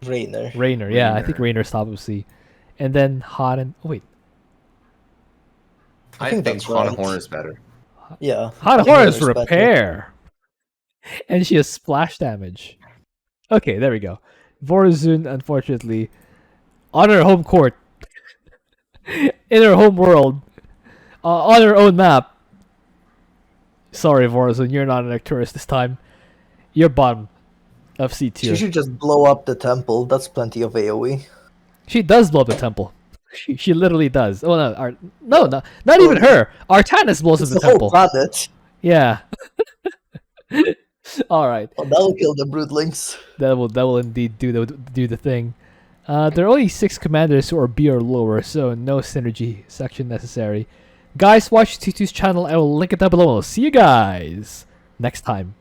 Speaker 4: Raynor.
Speaker 1: Raynor. Yeah, I think
Speaker 3: Raynor.
Speaker 1: Raynor's top of C. And then Haden. Oh, wait.
Speaker 4: I
Speaker 3: I
Speaker 4: think
Speaker 3: think
Speaker 4: that's right.
Speaker 3: Horn is better.
Speaker 4: Yeah.
Speaker 1: Haden
Speaker 4: Raynor
Speaker 1: is
Speaker 4: is better.
Speaker 1: repair. And she has splash damage. Okay, there we go. Vorazun, unfortunately, on her home court, in her home world, on her own map, Sorry, Vorazun, you're not an Arcturus this time. You're bottom of C tier.
Speaker 4: She should just blow up the temple. That's plenty of AoE.
Speaker 1: She does blow up the temple. She literally does. Oh no, not even her. Artanis blows up
Speaker 4: It's
Speaker 1: the
Speaker 4: the whole
Speaker 1: temple.
Speaker 4: planet.
Speaker 1: Yeah. All right.
Speaker 4: Well, that'll kill the Broodlings.
Speaker 1: That will indeed do the thing. There are only 6 commanders who are B or lower, so no synergy section necessary. Guys, watch T2's channel. I will link it down below. I'll see you guys next time.